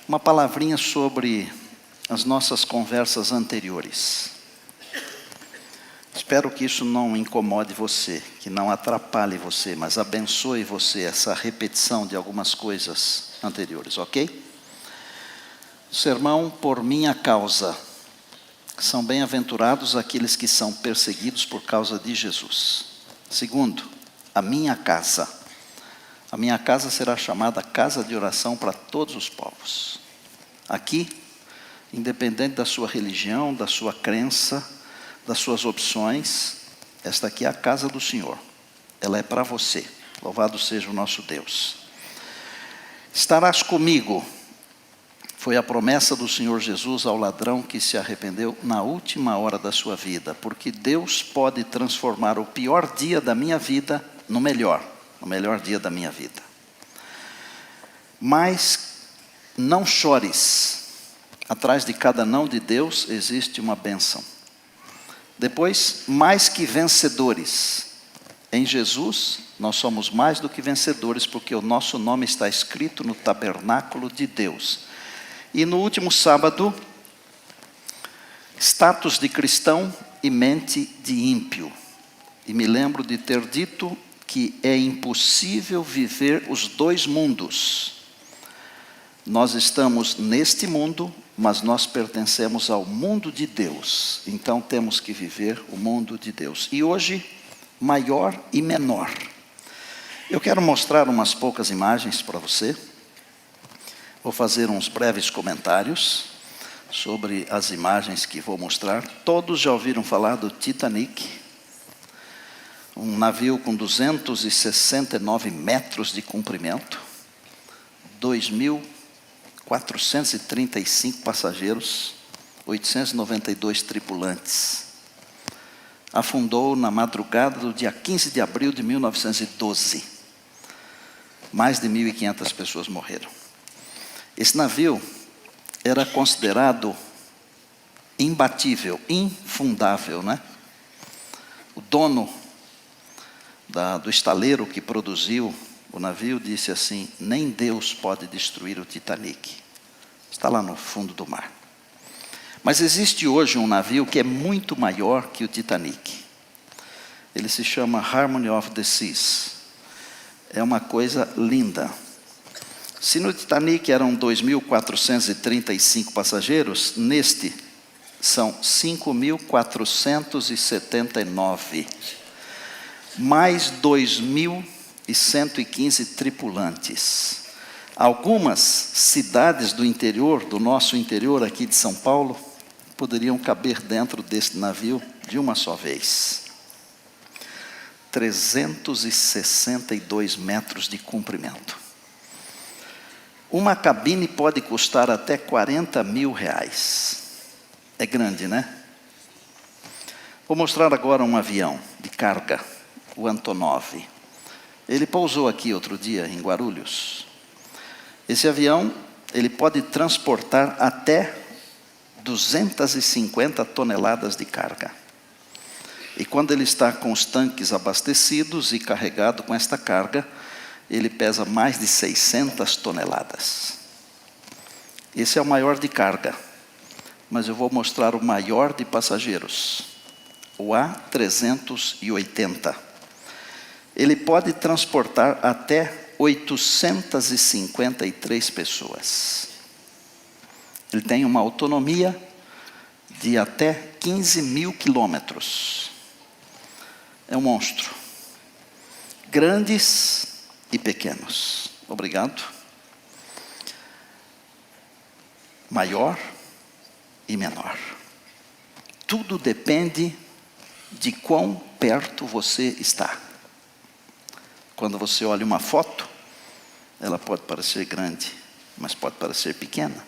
Uma palavrinha sobre as nossas conversas anteriores. Espero que isso não incomode você, que não atrapalhe você, mas abençoe você, essa repetição de algumas coisas anteriores, ok? Sermão por minha causa. São bem-aventurados aqueles que são perseguidos por causa de Jesus. Segundo, a minha casa. A minha casa será chamada casa de oração para todos os povos. Aqui, independente da sua religião, da sua crença, das suas opções, esta aqui é a casa do Senhor. Ela é para você. Louvado seja o nosso Deus. Estarás comigo. Foi a promessa do Senhor Jesus ao ladrão que se arrependeu na última hora da sua vida, porque Deus pode transformar o pior dia da minha vida no melhor dia da minha vida. Mas não chores, atrás de cada não de Deus existe uma bênção. Depois, mais que vencedores, em Jesus nós somos mais do que vencedores, porque o nosso nome está escrito no tabernáculo de Deus. E no último sábado, status de cristão e mente de ímpio. E me lembro de ter dito que é impossível viver os dois mundos. Nós estamos neste mundo, mas nós pertencemos ao mundo de Deus. Então temos que viver o mundo de Deus. E hoje, maior e menor. Eu quero mostrar umas poucas imagens para você. Vou fazer uns breves comentários sobre as imagens que vou mostrar. Todos já ouviram falar do Titanic? Um navio com 269 metros de comprimento, 2.435 passageiros, 892 tripulantes. Afundou na madrugada do dia 15 de abril de 1912. Mais de 1.500 pessoas morreram. Esse navio era considerado imbatível, infundável, né? O dono do estaleiro que produziu o navio disse assim: nem Deus pode destruir o Titanic. Está lá no fundo do mar. Mas existe hoje um navio que é muito maior que o Titanic. Ele se chama Harmony of the Seas. É uma coisa linda. Se no Titanic eram 2.435 passageiros, neste são 5.479. Mais 2.115 tripulantes. Algumas cidades do interior, do nosso interior aqui de São Paulo, poderiam caber dentro deste navio de uma só vez. 362 metros de comprimento. Uma cabine pode custar até R$40 mil. É grande, né? Vou mostrar agora um avião de carga, o Antonov. Ele pousou aqui outro dia em Guarulhos. Esse avião, ele pode transportar até 250 toneladas de carga. E quando ele está com os tanques abastecidos e carregado com esta carga, ele pesa mais de 600 toneladas. Esse é o maior de carga, mas eu vou mostrar o maior de passageiros, o A380. Ele pode transportar até 853 pessoas. Ele tem uma autonomia de até 15.000 quilômetros. É um monstro. Grandes e pequenos. Obrigado. Maior e menor. Tudo depende de quão perto você está. Quando você olha uma foto, ela pode parecer grande, mas pode parecer pequena.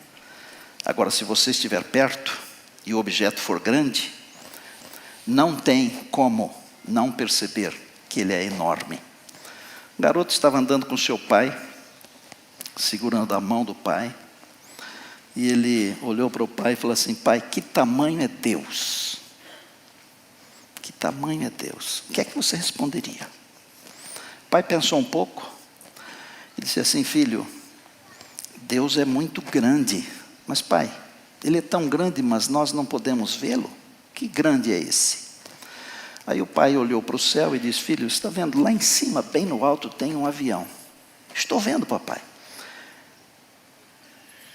Agora, se você estiver perto e o objeto for grande, não tem como não perceber que ele é enorme. O garoto estava andando com seu pai, segurando a mão do pai, e ele olhou para o pai e falou assim: pai, que tamanho é Deus? Que tamanho é Deus? O que é que você responderia? O pai pensou um pouco e disse assim: filho, Deus é muito grande. Mas pai, ele é tão grande, mas nós não podemos vê-lo? Que grande é esse? Aí o pai olhou para o céu e disse: filho, está vendo? Lá em cima, bem no alto, tem um avião. Estou vendo, papai.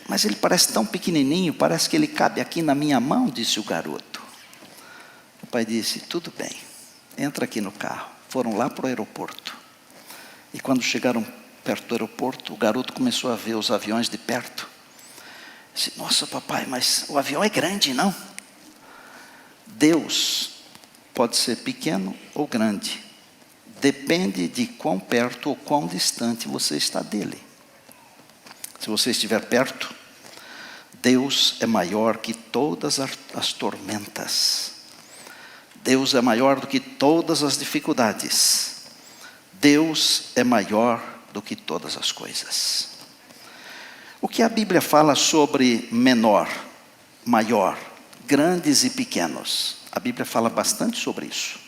Mas ele parece tão pequenininho, parece que ele cabe aqui na minha mão, disse o garoto. O pai disse: tudo bem, entra aqui no carro. Foram lá para o aeroporto. E quando chegaram perto do aeroporto, o garoto começou a ver os aviões de perto. Disse: nossa, papai, mas o avião é grande, não? Deus pode ser pequeno ou grande. Depende de quão perto ou quão distante você está dele. Se você estiver perto, Deus é maior que todas as tormentas. Deus é maior do que todas as dificuldades. Deus é maior do que todas as coisas. O que a Bíblia fala sobre menor, maior, grandes e pequenos? A Bíblia fala bastante sobre isso.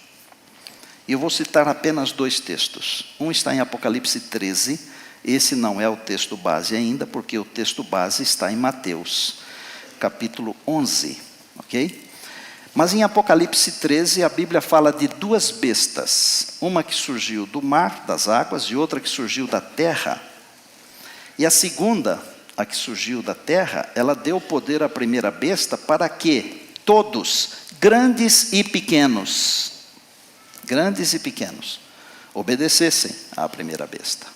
E eu vou citar apenas 2 textos. Um está em Apocalipse 13. Esse não é o texto base ainda, porque o texto base está em Mateus, capítulo 11. Ok? Mas em Apocalipse 13, a Bíblia fala de 2 bestas. Uma que surgiu do mar, das águas, e outra que surgiu da terra. E a segunda, a que surgiu da terra, ela deu poder à primeira besta para que todos, grandes e pequenos, obedecessem à primeira besta.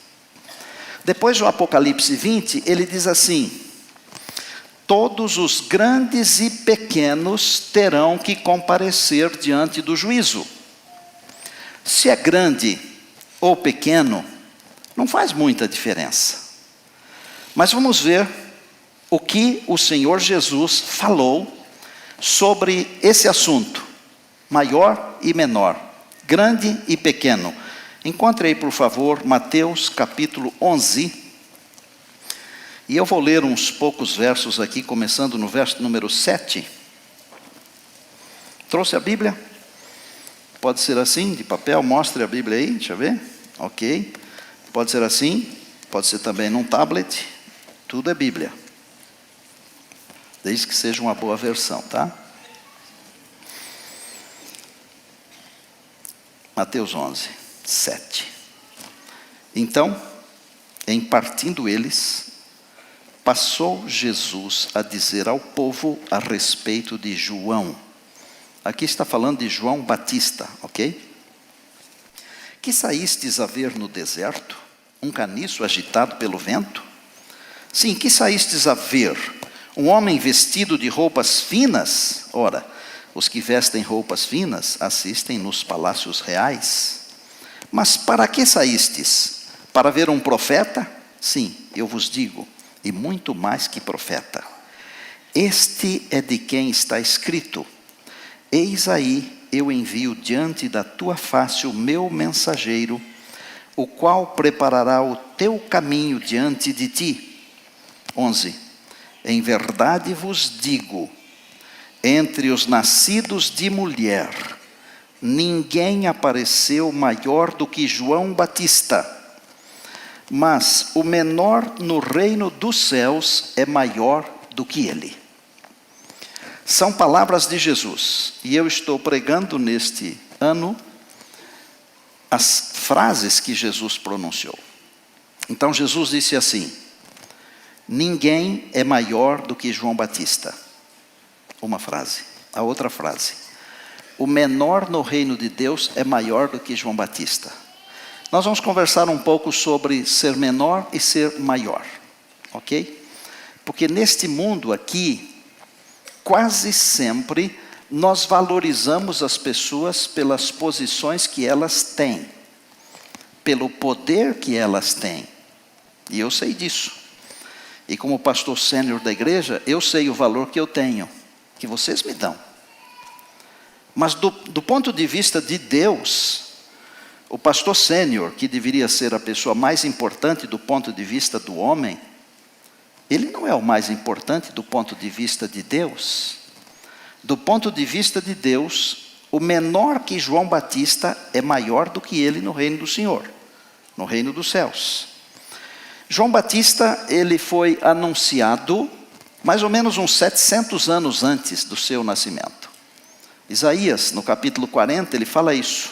Depois do Apocalipse 20, ele diz assim: todos os grandes e pequenos terão que comparecer diante do juízo. Se é grande ou pequeno, não faz muita diferença. Mas vamos ver o que o Senhor Jesus falou sobre esse assunto, maior e menor, grande e pequeno. Encontre aí, por favor, Mateus capítulo 11. E eu vou ler uns poucos versos aqui, começando no verso número 7. Trouxe a Bíblia? Pode ser assim, de papel, mostre a Bíblia aí, deixa eu ver. Ok. Pode ser assim, pode ser também num tablet. Tudo é Bíblia. Desde que seja uma boa versão, tá? Mateus 11, 7. Então, em partindo eles, passou Jesus a dizer ao povo a respeito de João. Aqui está falando de João Batista, ok? Que saístes a ver no deserto, um caniço agitado pelo vento? Sim, que saístes a ver? Um homem vestido de roupas finas? Ora, os que vestem roupas finas assistem nos palácios reais. Mas para que saístes? Para ver um profeta? Sim, eu vos digo, e muito mais que profeta. Este é de quem está escrito: eis aí, eu envio diante da tua face o meu mensageiro, o qual preparará o teu caminho diante de ti. 11. Em verdade vos digo, entre os nascidos de mulher, ninguém apareceu maior do que João Batista, mas o menor no reino dos céus é maior do que ele. São palavras de Jesus, e eu estou pregando neste ano as frases que Jesus pronunciou. Então Jesus disse assim: ninguém é maior do que João Batista. Uma frase. A outra frase: o menor no reino de Deus é maior do que João Batista. Nós vamos conversar um pouco sobre ser menor e ser maior, ok? Porque neste mundo aqui, quase sempre, nós valorizamos as pessoas pelas posições que elas têm, pelo poder que elas têm. E eu sei disso. E como pastor sênior da igreja, eu sei o valor que eu tenho, que vocês me dão. Mas do ponto de vista de Deus, o pastor sênior, que deveria ser a pessoa mais importante do ponto de vista do homem, ele não é o mais importante do ponto de vista de Deus. Do ponto de vista de Deus, o menor que João Batista é maior do que ele no reino do Senhor, no reino dos céus. João Batista, ele foi anunciado mais ou menos uns 700 anos antes do seu nascimento. Isaías, no capítulo 40, ele fala isso.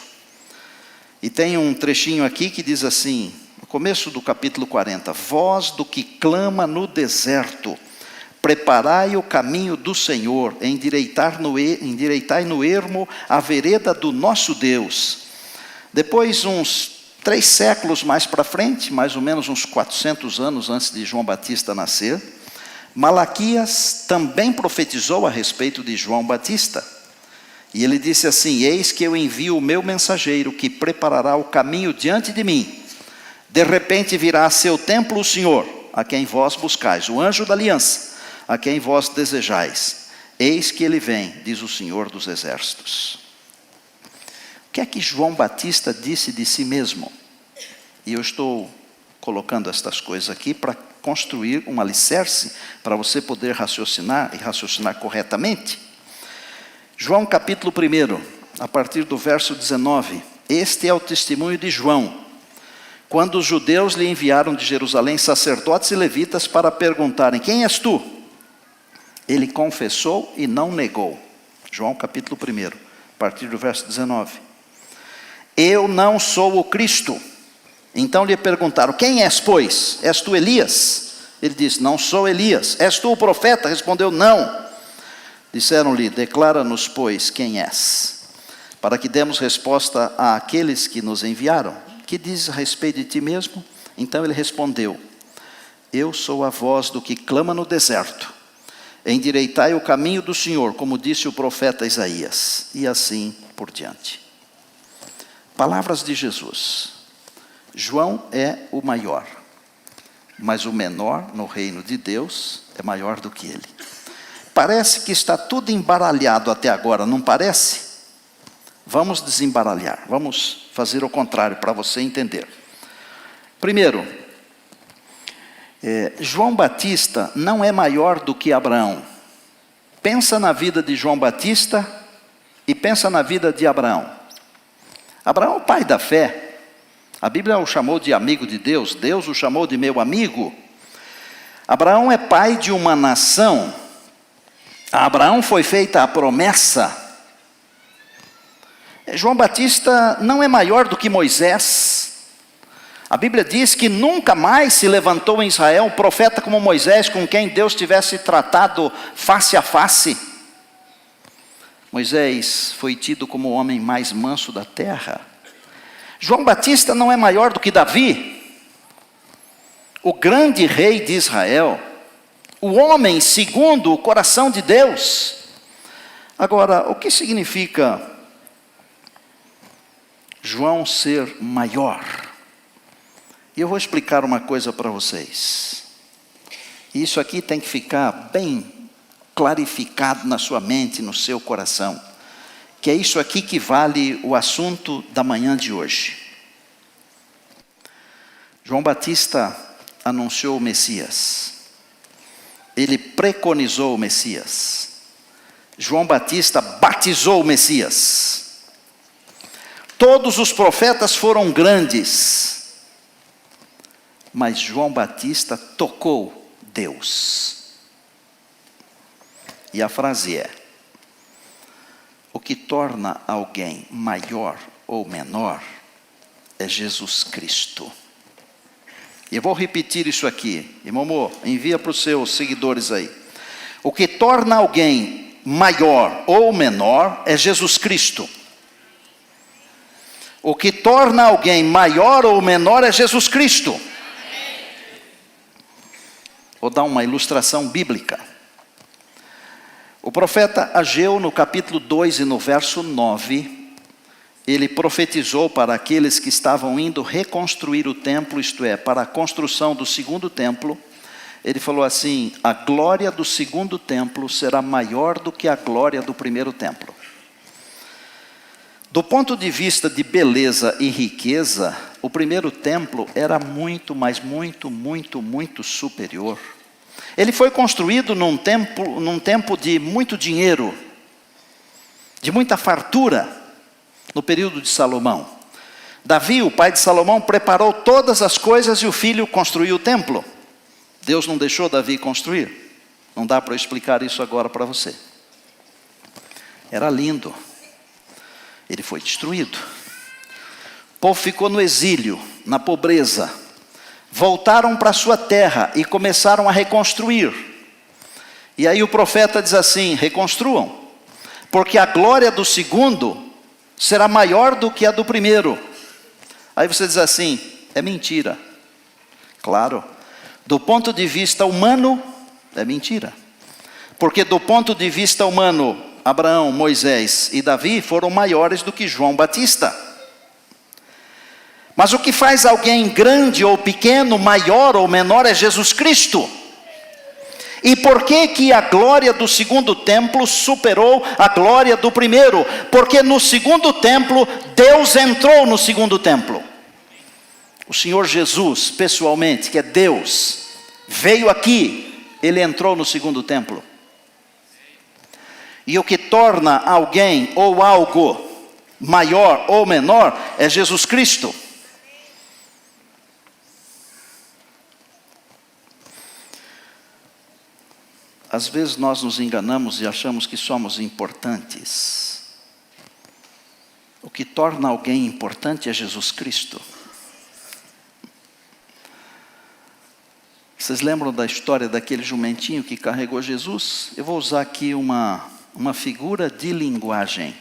E tem um trechinho aqui que diz assim, no começo do capítulo 40, voz do que clama no deserto, preparai o caminho do Senhor, endireitai no ermo a vereda do nosso Deus. Depois, uns 3 séculos mais para frente, mais ou menos uns 400 anos antes de João Batista nascer, Malaquias também profetizou a respeito de João Batista. E ele disse assim, eis que eu envio o meu mensageiro, que preparará o caminho diante de mim. De repente virá a seu templo o Senhor, a quem vós buscais, o anjo da aliança, a quem vós desejais. Eis que ele vem, diz o Senhor dos exércitos. O que é que João Batista disse de si mesmo? E eu estou colocando estas coisas aqui para construir um alicerce para você poder raciocinar e raciocinar corretamente. João capítulo 1, a partir do verso 19. Este é o testemunho de João, quando os judeus lhe enviaram de Jerusalém sacerdotes e levitas para perguntarem, quem és tu? Ele confessou e não negou. João capítulo 1, a partir do verso 19. Eu não sou o Cristo. Então lhe perguntaram, quem és, pois? És tu Elias? Ele disse, não sou Elias. És tu o profeta? Respondeu, não. Disseram-lhe, declara-nos, pois, quem és, para que demos resposta àqueles que nos enviaram. Que dizes a respeito de ti mesmo? Então ele respondeu, eu sou a voz do que clama no deserto. Endireitai o caminho do Senhor, como disse o profeta Isaías. E assim por diante. Palavras de Jesus. João é o maior, mas o menor no reino de Deus é maior do que ele. Parece que está tudo embaralhado até agora, não parece? Vamos desembaralhar, vamos fazer o contrário para você entender. Primeiro, João Batista não é maior do que Abraão. Pensa na vida de João Batista e pensa na vida de Abraão. Abraão é o pai da fé. A Bíblia o chamou de amigo de Deus, Deus o chamou de meu amigo. Abraão é pai de uma nação. A Abraão foi feita a promessa. João Batista não é maior do que Moisés. A Bíblia diz que nunca mais se levantou em Israel um profeta como Moisés, com quem Deus tivesse tratado face a face. Moisés foi tido como o homem mais manso da terra. João Batista não é maior do que Davi, o grande rei de Israel, o homem segundo o coração de Deus. Agora, o que significa João ser maior? E eu vou explicar uma coisa para vocês. Isso aqui tem que ficar bem clarificado na sua mente, no seu coração. Que é isso aqui que vale o assunto da manhã de hoje. João Batista anunciou o Messias. Ele preconizou o Messias. João Batista batizou o Messias. Todos os profetas foram grandes, mas João Batista tocou Deus. E a frase é: o que torna alguém maior ou menor é Jesus Cristo. E eu vou repetir isso aqui. E Momô, envia para os seus seguidores aí. O que torna alguém maior ou menor é Jesus Cristo. O que torna alguém maior ou menor é Jesus Cristo. Vou dar uma ilustração bíblica. O profeta Ageu, no capítulo 2 e no verso 9, ele profetizou para aqueles que estavam indo reconstruir o templo, isto é, para a construção do segundo templo. Ele falou assim: a glória do segundo templo será maior do que a glória do primeiro templo. Do ponto de vista de beleza e riqueza, o primeiro templo era muito, mas muito superior. Ele foi construído num tempo de muito dinheiro, de muita fartura, no período de Salomão. Davi, o pai de Salomão, preparou todas as coisas e o filho construiu o templo. Deus não deixou Davi construir. Não dá para eu explicar isso agora para você. Era lindo. Ele foi destruído. O povo ficou no exílio, na pobreza. Voltaram para a sua terra e começaram a reconstruir. E aí o profeta diz assim: reconstruam, porque a glória do segundo será maior do que a do primeiro. Aí você diz assim: é mentira. Claro, do ponto de vista humano, é mentira. Porque do ponto de vista humano, Abraão, Moisés e Davi foram maiores do que João Batista. Mas o que faz alguém grande ou pequeno, maior ou menor, é Jesus Cristo. E por que a glória do segundo templo superou a glória do primeiro? Porque no segundo templo, Deus entrou no segundo templo. O Senhor Jesus, pessoalmente, que é Deus, veio aqui, Ele entrou no segundo templo. E o que torna alguém ou algo maior ou menor é Jesus Cristo. Às vezes nós nos enganamos e achamos que somos importantes. O que torna alguém importante é Jesus Cristo. Vocês lembram da história daquele jumentinho que carregou Jesus? Eu vou usar aqui uma figura de linguagem.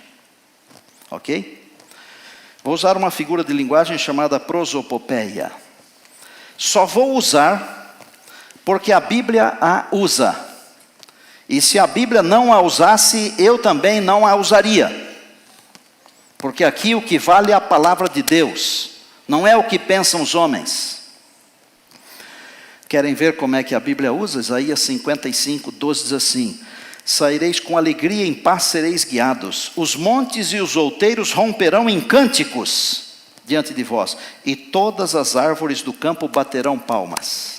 Ok? Vou usar uma figura de linguagem chamada prosopopeia. Só vou usar porque a Bíblia a usa. E se a Bíblia não a usasse, eu também não a usaria. Porque aqui o que vale é a palavra de Deus, não é o que pensam os homens. Querem ver como é que a Bíblia usa? Isaías 55, 12 diz assim: saireis com alegria, em paz sereis guiados. Os montes e os outeiros romperão em cânticos diante de vós, e todas as árvores do campo baterão palmas.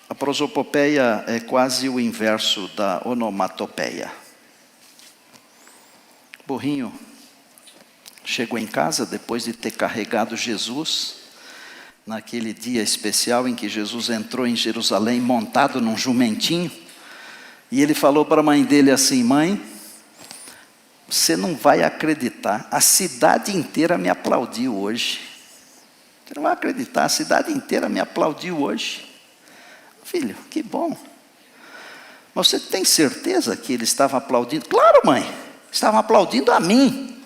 A prosopopeia é quase o inverso da onomatopeia. O burrinho chegou em casa depois de ter carregado Jesus, naquele dia especial em que Jesus entrou em Jerusalém montado num jumentinho, e ele falou para a mãe dele assim: mãe, você não vai acreditar, a cidade inteira me aplaudiu hoje. Você não vai acreditar, a cidade inteira me aplaudiu hoje. Filho, que bom. Mas você tem certeza que ele estava aplaudindo? Claro, mãe, estavam aplaudindo a mim.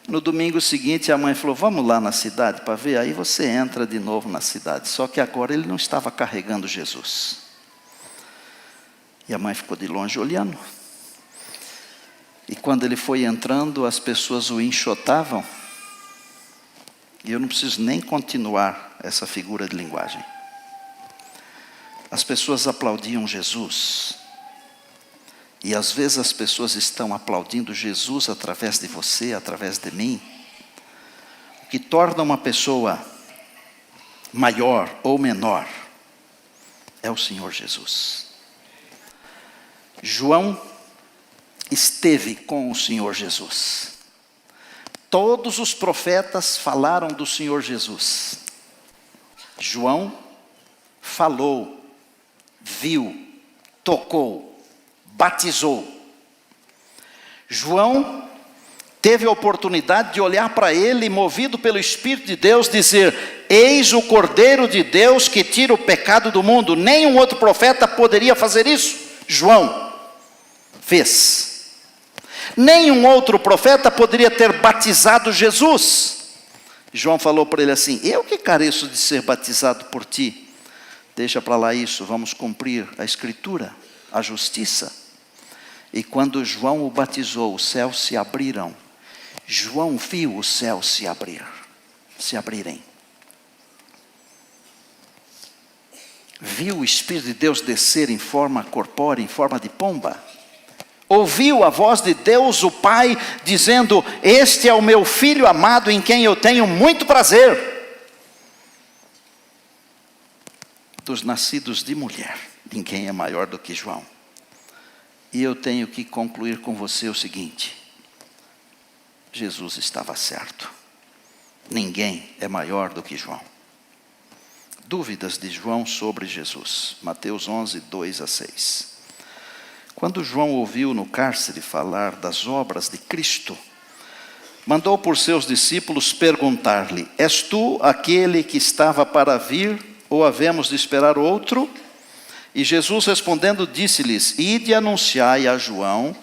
No domingo seguinte, a mãe falou: vamos lá na cidade para ver. Aí você entra de novo na cidade. Só que agora ele não estava carregando Jesus. E a mãe ficou de longe olhando. E quando ele foi entrando, as pessoas o enxotavam. E eu não preciso nem continuar essa figura de linguagem. As pessoas aplaudiam Jesus. E às vezes as pessoas estão aplaudindo Jesus através de você, através de mim. O que torna uma pessoa maior ou menor é o Senhor Jesus. João esteve com o Senhor Jesus. Todos os profetas falaram do Senhor Jesus. João falou, viu, tocou, batizou. João teve a oportunidade de olhar para ele, movido pelo Espírito de Deus, dizer: eis o Cordeiro de Deus que tira o pecado do mundo. Nenhum outro profeta poderia fazer isso. João fez. Nenhum outro profeta poderia ter batizado Jesus. João falou para ele assim: eu que careço de ser batizado por ti. Deixa para lá isso, vamos cumprir a Escritura, a justiça. E quando João o batizou, os céus se abriram. João viu os céus se abrirem. Viu o Espírito de Deus descer em forma corpórea, em forma de pomba. Ouviu a voz de Deus, o Pai, dizendo: este é o meu Filho amado, em quem eu tenho muito prazer. Dos nascidos de mulher, ninguém é maior do que João. E eu tenho que concluir com você o seguinte: Jesus estava certo. Ninguém é maior do que João. Dúvidas de João sobre Jesus. Mateus 11, 2-6. Quando João ouviu no cárcere falar das obras de Cristo, mandou por seus discípulos perguntar-lhe: és tu aquele que estava para vir, ou havemos de esperar outro? E Jesus respondendo disse-lhes: ide e anunciai a João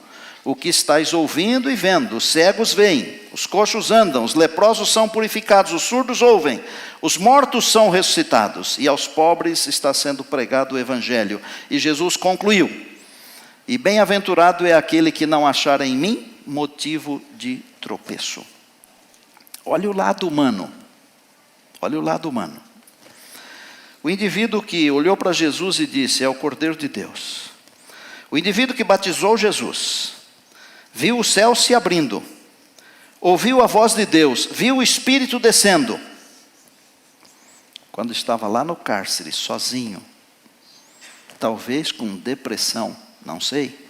o que estáis ouvindo e vendo. Os cegos veem, os coxos andam, os leprosos são purificados, os surdos ouvem, os mortos são ressuscitados, e aos pobres está sendo pregado o evangelho. E Jesus concluiu: e bem-aventurado é aquele que não achar em mim motivo de tropeço. Olha o lado humano. Olha o lado humano. O indivíduo que olhou para Jesus e disse: é o Cordeiro de Deus. O indivíduo que batizou Jesus, viu o céu se abrindo, ouviu a voz de Deus, viu o Espírito descendo. Quando estava lá no cárcere, sozinho, talvez com depressão, não sei,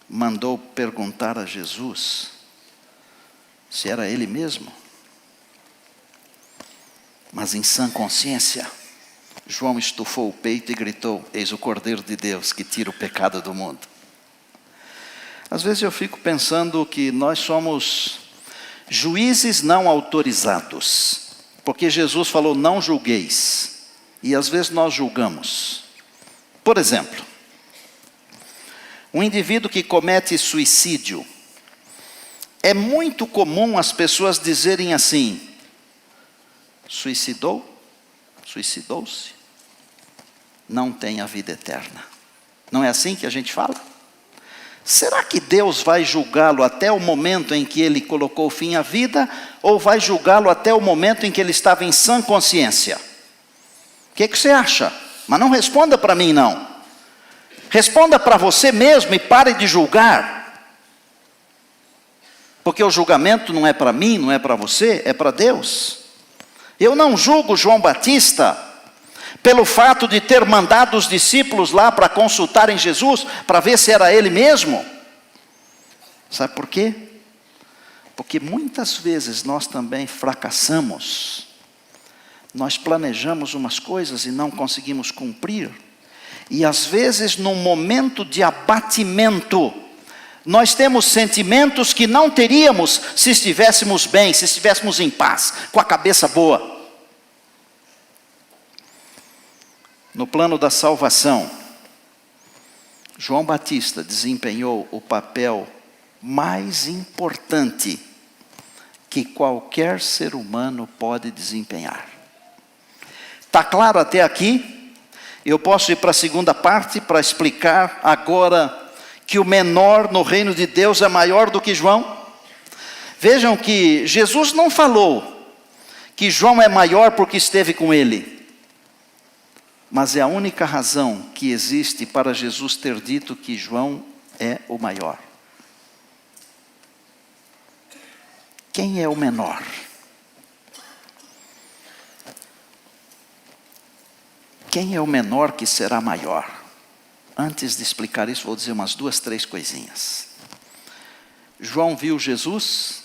mandou perguntar a Jesus se era ele mesmo. Mas em sã consciência, João estufou o peito e gritou: eis o Cordeiro de Deus que tira o pecado do mundo. Às vezes eu fico pensando que nós somos juízes não autorizados, porque Jesus falou: não julgueis, e às vezes nós julgamos. Por exemplo, um indivíduo que comete suicídio, é muito comum as pessoas dizerem assim: suicidou? Suicidou-se? Não tem a vida eterna. Não é assim que a gente fala? Será que Deus vai julgá-lo até o momento em que ele colocou fim à vida, ou vai julgá-lo até o momento em que ele estava em sã consciência? O que você acha? Mas não responda para mim, não. Responda para você mesmo e pare de julgar. Porque o julgamento não é para mim, não é para você, é para Deus. Eu não julgo João Batista pelo fato de ter mandado os discípulos lá para consultarem Jesus, para ver se era ele mesmo. Sabe por quê? Porque muitas vezes nós também fracassamos. Nós planejamos umas coisas e não conseguimos cumprir. E às vezes num momento de abatimento, nós temos sentimentos que não teríamos se estivéssemos bem, se estivéssemos em paz, com a cabeça boa. No plano da salvação, João Batista desempenhou o papel mais importante que qualquer ser humano pode desempenhar. Está claro até aqui? Eu posso ir para a segunda parte para explicar agora que o menor no reino de Deus é maior do que João. Vejam que Jesus não falou que João é maior porque esteve com ele. Mas é a única razão que existe para Jesus ter dito que João é o maior. Quem é o menor? Quem é o menor que será maior? Antes de explicar isso, vou dizer umas 2, 3 coisinhas. João viu Jesus,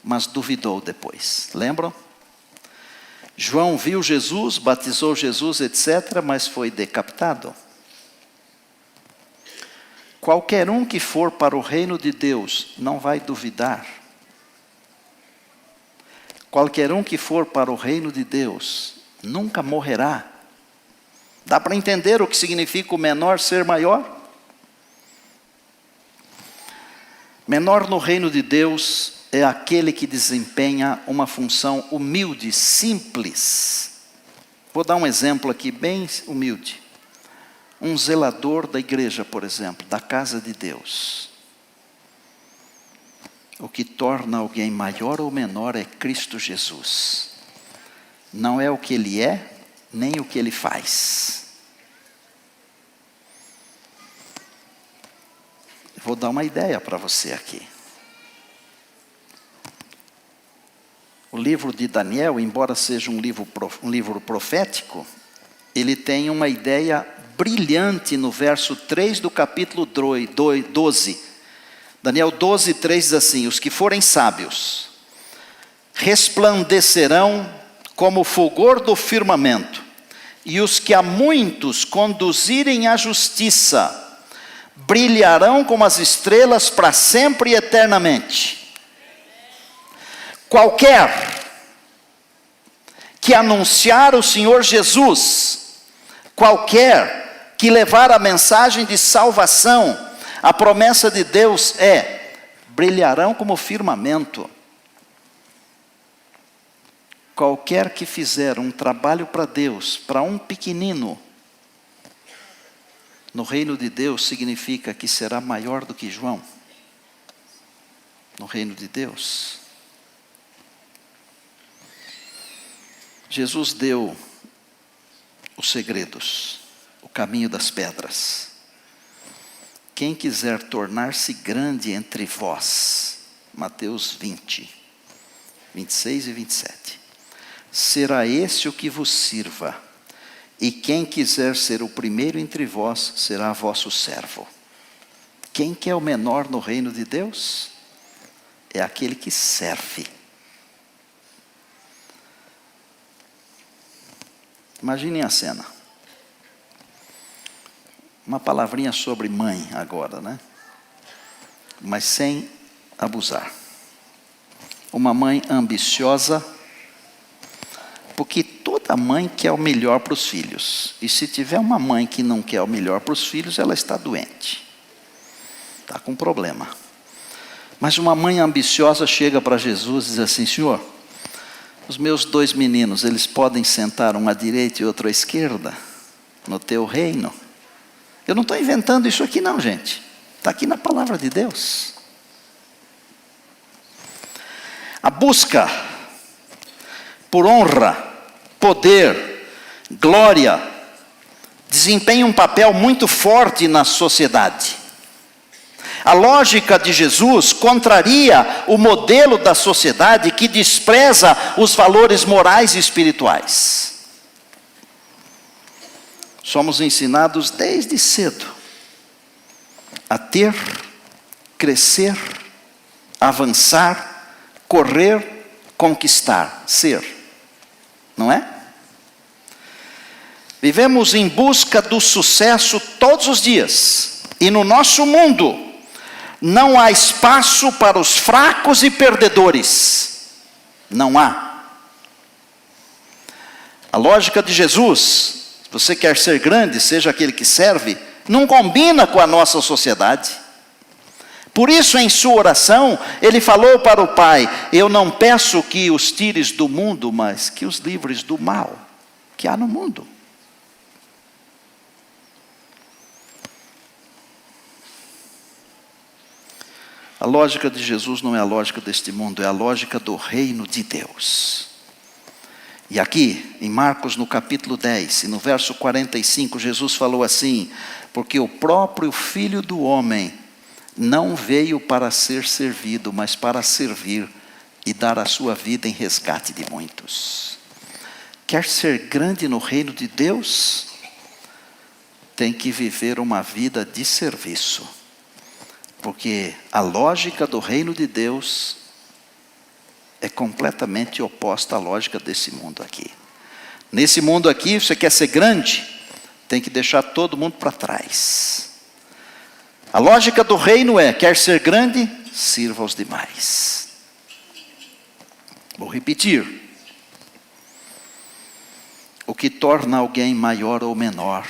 mas duvidou depois. Lembram? João viu Jesus, batizou Jesus, etc., mas foi decapitado. Qualquer um que for para o reino de Deus não vai duvidar. Qualquer um que for para o reino de Deus nunca morrerá. Dá para entender o que significa o menor ser maior? Menor no reino de Deus é aquele que desempenha uma função humilde, simples. Vou dar um exemplo aqui bem humilde. Um zelador da igreja, por exemplo, da casa de Deus. O que torna alguém maior ou menor é Cristo Jesus. Não é o que ele é, nem o que ele faz. Vou dar uma ideia para você aqui. O livro de Daniel, embora seja um livro profético, ele tem uma ideia brilhante no verso 3 do capítulo 12. Daniel 12:3 diz assim: os que forem sábios resplandecerão como o fulgor do firmamento, e os que a muitos conduzirem à justiça brilharão como as estrelas para sempre e eternamente. Qualquer que anunciar o Senhor Jesus, qualquer que levar a mensagem de salvação, a promessa de Deus é: brilharão como firmamento. Qualquer que fizer um trabalho para Deus, para um pequenino, no reino de Deus, significa que será maior do que João. No reino de Deus. Jesus deu os segredos, o caminho das pedras. Quem quiser tornar-se grande entre vós, Mateus 20, 26 e 27. Será esse o que vos sirva, e quem quiser ser o primeiro entre vós, será vosso servo. Quem que é o menor no reino de Deus? É aquele que serve. Imaginem a cena. Uma palavrinha sobre mãe agora, né? Mas sem abusar. Uma mãe ambiciosa, porque toda mãe quer o melhor para os filhos. E se tiver uma mãe que não quer o melhor para os filhos, ela está doente. Está com problema. Mas uma mãe ambiciosa chega para Jesus e diz assim: Senhor, os meus 2 meninos, eles podem sentar um à direita e outro à esquerda no teu reino? Eu não estou inventando isso aqui não, gente. Está aqui na palavra de Deus. A busca por honra, poder, glória, desempenha um papel muito forte na sociedade. A lógica de Jesus contraria o modelo da sociedade que despreza os valores morais e espirituais. Somos ensinados desde cedo a ter, crescer, avançar, correr, conquistar, ser. Não é? Vivemos em busca do sucesso todos os dias. E no nosso mundo não há espaço para os fracos e perdedores. Não há. A lógica de Jesus, se você quer ser grande, seja aquele que serve, não combina com a nossa sociedade. Por isso, em sua oração, ele falou para o Pai: eu não peço que os tires do mundo, mas que os livres do mal que há no mundo. A lógica de Jesus não é a lógica deste mundo, é a lógica do reino de Deus. E aqui, em Marcos, no capítulo 10, e no verso 45, Jesus falou assim: porque o próprio Filho do Homem não veio para ser servido, mas para servir e dar a sua vida em resgate de muitos. Quer ser grande no reino de Deus? Tem que viver uma vida de serviço. Porque a lógica do reino de Deus é completamente oposta à lógica desse mundo aqui. Nesse mundo aqui, você quer ser grande, tem que deixar todo mundo para trás. A lógica do reino é: quer ser grande, sirva aos demais. Vou repetir. O que torna alguém maior ou menor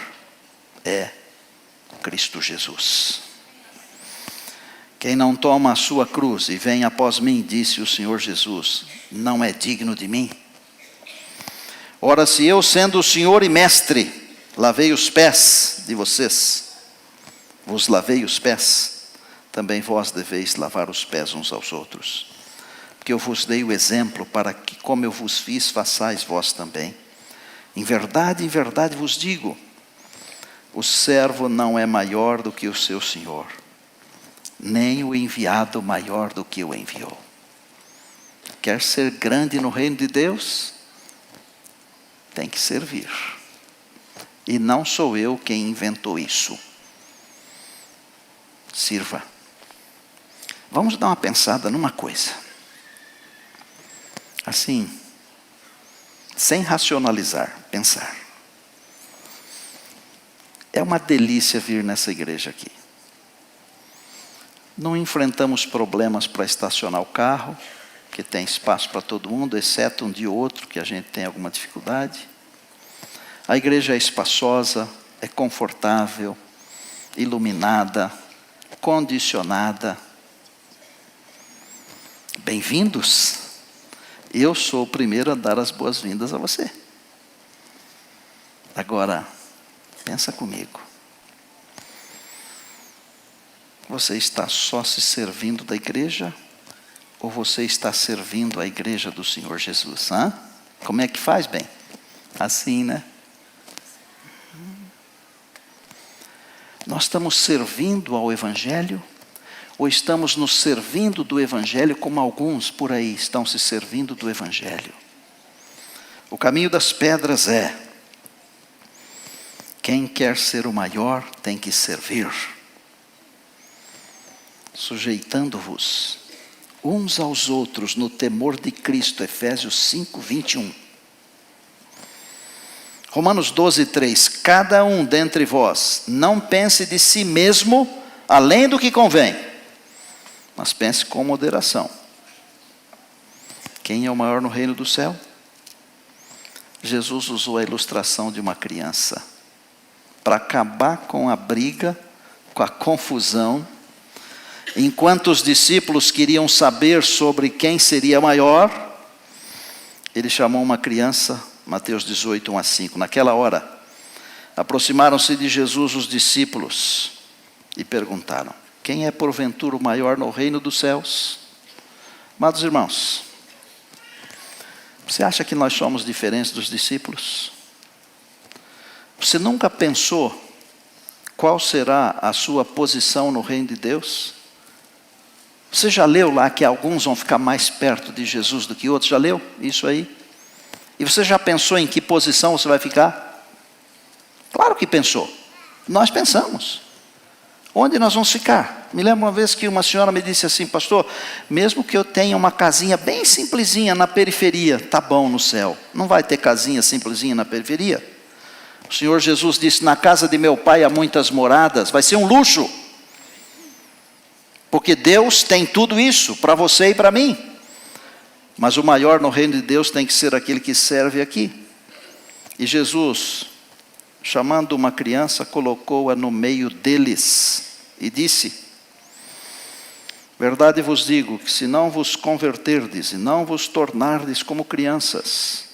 é Cristo Jesus. Quem não toma a sua cruz e vem após mim, disse o Senhor Jesus, não é digno de mim. Ora, se eu, sendo o Senhor e Mestre, lavei os pés de vocês, vos lavei os pés, também vós deveis lavar os pés uns aos outros. Porque eu vos dei o exemplo para que, como eu vos fiz, façais vós também. Em verdade vos digo, o servo não é maior do que o seu senhor, nem o enviado maior do que o enviou. Quer ser grande no reino de Deus? Tem que servir. E não sou eu quem inventou isso. Sirva. Vamos dar uma pensada numa coisa. Assim, sem racionalizar, pensar. É uma delícia vir nessa igreja aqui. Não enfrentamos problemas para estacionar o carro, que tem espaço para todo mundo, exceto um dia ou outro que a gente tem alguma dificuldade. A igreja é espaçosa, é confortável, iluminada, condicionada. Bem-vindos. Eu sou o primeiro a dar as boas-vindas a você. Agora, pensa comigo. Você está só se servindo da igreja? Ou você está servindo a igreja do Senhor Jesus? Hã? Como é que faz, bem? Assim, né? Nós estamos servindo ao Evangelho? Ou estamos nos servindo do Evangelho como alguns por aí estão se servindo do Evangelho? O caminho das pedras é: quem quer ser o maior tem que servir, sujeitando-vos uns aos outros no temor de Cristo. Efésios 5, 21. Romanos 12, 3. Cada um dentre vós não pense de si mesmo além do que convém, mas pense com moderação. Quem é o maior no reino do céu? Jesus usou a ilustração de uma criança para acabar com a briga, com a confusão. Enquanto os discípulos queriam saber sobre quem seria maior, ele chamou uma criança, Mateus 18, 1 a 5. Naquela hora, aproximaram-se de Jesus os discípulos e perguntaram: quem é porventura o maior no reino dos céus? Amados irmãos, você acha que nós somos diferentes dos discípulos? Você nunca pensou qual será a sua posição no reino de Deus? Você já leu lá que alguns vão ficar mais perto de Jesus do que outros? Já leu isso aí? E você já pensou em que posição você vai ficar? Claro que pensou. Nós pensamos. Onde nós vamos ficar? Me lembro uma vez que uma senhora me disse assim: pastor, mesmo que eu tenha uma casinha bem simplesinha na periferia, tá bom no céu. Não vai ter casinha simplesinha na periferia? O Senhor Jesus disse: na casa de meu pai há muitas moradas. Vai ser um luxo. Porque Deus tem tudo isso para você e para mim. Mas o maior no reino de Deus tem que ser aquele que serve aqui. E Jesus, chamando uma criança, colocou-a no meio deles e disse: verdade vos digo que se não vos converterdes e não vos tornardes como crianças,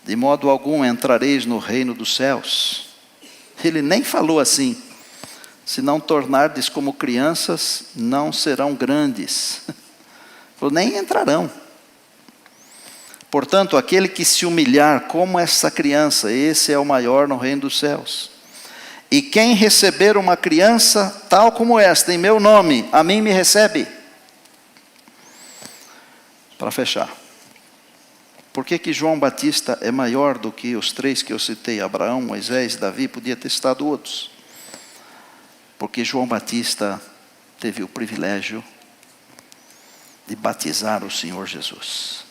de modo algum entrareis no reino dos céus. Ele nem falou assim: se não tornardes como crianças, não serão grandes. Nem entrarão. Portanto, aquele que se humilhar como essa criança, esse é o maior no reino dos céus. E quem receber uma criança tal como esta, em meu nome, a mim me recebe. Para fechar. Por que João Batista é maior do que os três que eu citei? Abraão, Moisés, Davi, podia ter citado outros. Porque João Batista teve o privilégio de batizar o Senhor Jesus.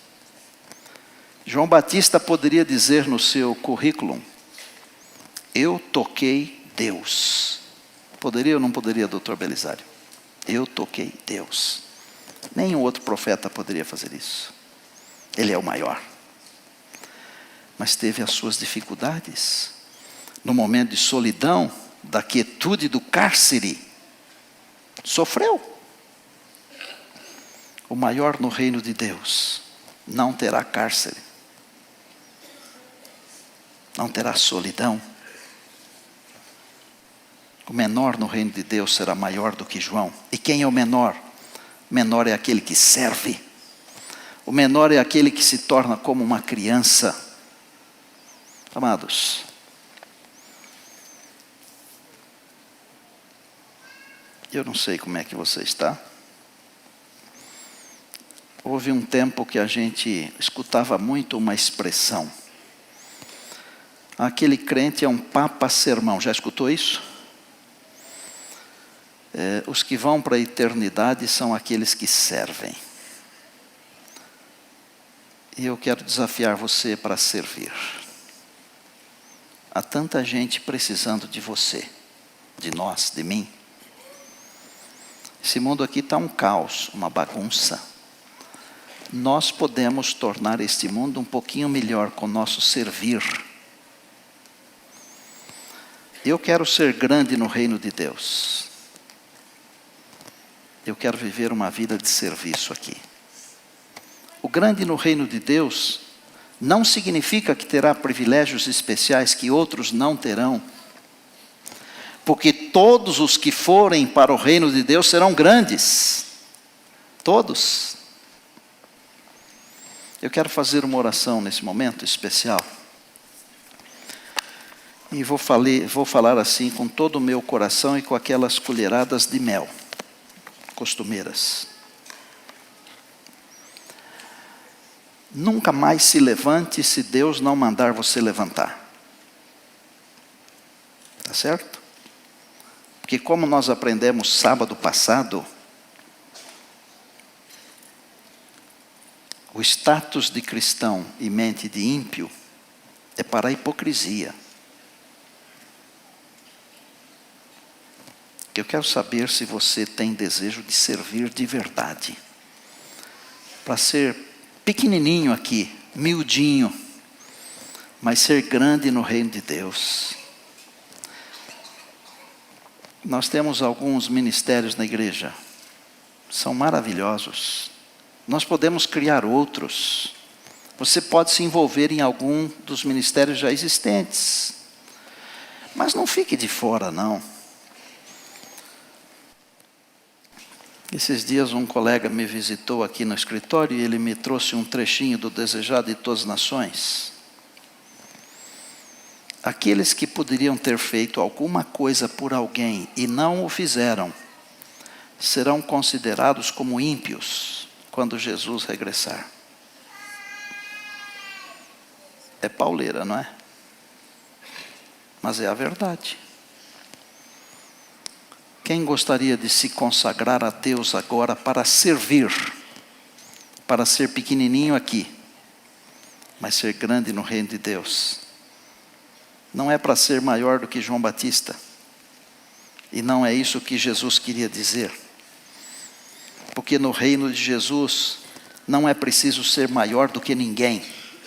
João Batista poderia dizer no seu currículo: eu toquei Deus. Poderia ou não poderia, doutor Belisário? Eu toquei Deus. Nenhum outro profeta poderia fazer isso. Ele é o maior. Mas teve as suas dificuldades. No momento de solidão, da quietude do cárcere, sofreu. O maior no reino de Deus não terá cárcere, não terá solidão. O menor no reino de Deus será maior do que João. E quem é o menor? O menor é aquele que serve. O menor é aquele que se torna como uma criança. Amados, eu não sei como é que você está. Houve um tempo que a gente escutava muito uma expressão: aquele crente é um papa-sermão. Já escutou isso? Os que vão para a eternidade são aqueles que servem. E eu quero desafiar você para servir. Há tanta gente precisando de você, de nós, de mim. Esse mundo aqui está um caos, uma bagunça. Nós podemos tornar este mundo um pouquinho melhor com o nosso servir. Eu quero ser grande no reino de Deus. Eu quero viver uma vida de serviço aqui. O grande no reino de Deus não significa que terá privilégios especiais que outros não terão. Porque todos os que forem para o reino de Deus serão grandes. Todos. Eu quero fazer uma oração nesse momento especial. E vou falar assim com todo o meu coração e com aquelas colheradas de mel costumeiras. Nunca mais se levante se Deus não mandar você levantar. Tá certo? Porque como nós aprendemos sábado passado, o status de cristão e mente de ímpio é para a hipocrisia. Eu quero saber se você tem desejo de servir de verdade. Para ser pequenininho aqui, miudinho, mas ser grande no reino de Deus. Nós temos alguns ministérios na igreja. São maravilhosos. Nós podemos criar outros. Você pode se envolver em algum dos ministérios já existentes. Mas não fique de fora, não. Esses dias um colega me visitou aqui no escritório e ele me trouxe um trechinho do Desejado de Todas as Nações. Aqueles que poderiam ter feito alguma coisa por alguém e não o fizeram, serão considerados como ímpios quando Jesus regressar. É pauleira, não é? Mas é a verdade. Quem gostaria de se consagrar a Deus agora para servir, para ser pequenininho aqui, mas ser grande no reino de Deus? Não é para ser maior do que João Batista. E não é isso que Jesus queria dizer. Porque no reino de Jesus não é preciso ser maior do que ninguém.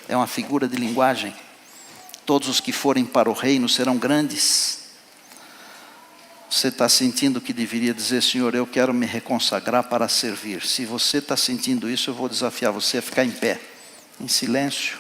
É uma figura de linguagem. Todos os que forem para o reino serão grandes. Você está sentindo que deveria dizer: Senhor, eu quero me reconsagrar para servir. Se você está sentindo isso, eu vou desafiar você a ficar em pé, em silêncio.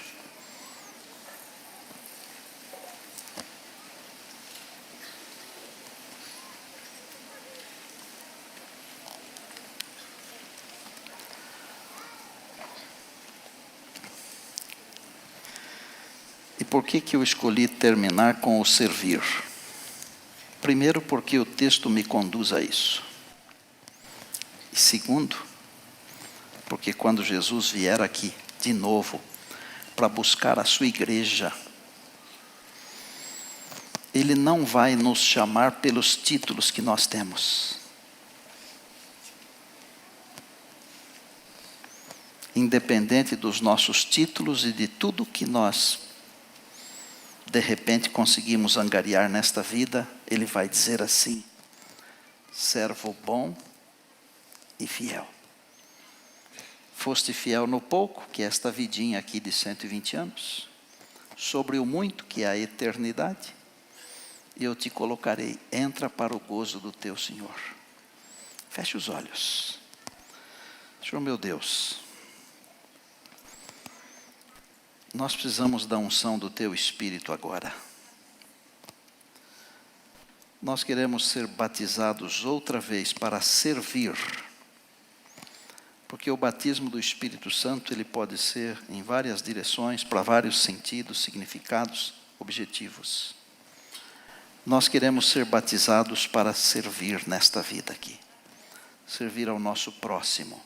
E por que eu escolhi terminar com o servir? Primeiro, porque o texto me conduz a isso. E segundo, porque quando Jesus vier aqui de novo para buscar a sua igreja, Ele não vai nos chamar pelos títulos que nós temos. Independente dos nossos títulos e de tudo que nós de repente conseguimos angariar nesta vida, Ele vai dizer assim: servo bom e fiel. Foste fiel no pouco, que é esta vidinha aqui de 120 anos, sobre o muito, que é a eternidade, e eu te colocarei, entra para o gozo do teu Senhor. Feche os olhos. Senhor meu Deus, nós precisamos da unção do Teu Espírito agora. Nós queremos ser batizados outra vez para servir. Porque o batismo do Espírito Santo, ele pode ser em várias direções, para vários sentidos, significados, objetivos. Nós queremos ser batizados para servir nesta vida aqui. Servir ao nosso próximo,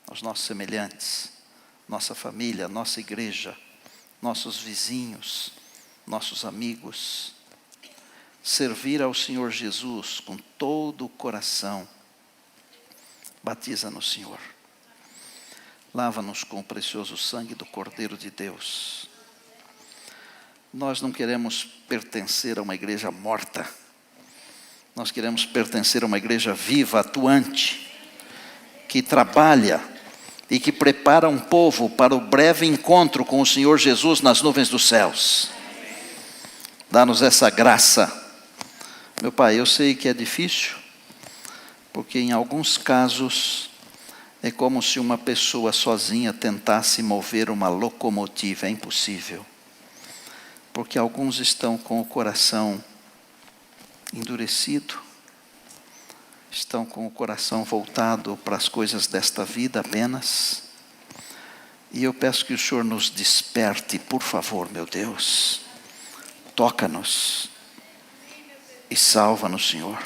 aos nossos semelhantes, nossa família, nossa igreja, nossos vizinhos, nossos amigos. servir ao Senhor Jesus com todo o coração, batiza-nos, Senhor. Lava-nos com o precioso sangue do Cordeiro de Deus. Nós não queremos pertencer a uma igreja morta. Nós queremos pertencer a uma igreja viva, atuante, que trabalha e que prepara um povo para o breve encontro com o Senhor Jesus nas nuvens dos céus. Dá-nos essa graça. Meu Pai, eu sei que é difícil, porque em alguns casos é como se uma pessoa sozinha tentasse mover uma locomotiva. É impossível. Porque alguns estão com o coração endurecido, estão com o coração voltado para as coisas desta vida apenas. E eu peço que o Senhor nos desperte, por favor, meu Deus. Toca-nos e salva-nos, Senhor.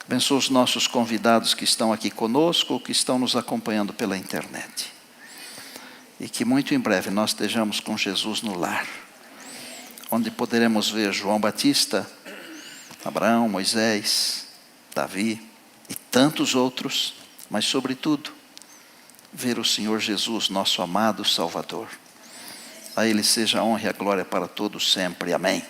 Abençoa os nossos convidados que estão aqui conosco ou que estão nos acompanhando pela internet. E que muito em breve nós estejamos com Jesus no lar, onde poderemos ver João Batista, Abraão, Moisés, Davi e tantos outros, mas sobretudo, ver o Senhor Jesus, nosso amado Salvador. A Ele seja a honra e a glória para todos sempre. Amém.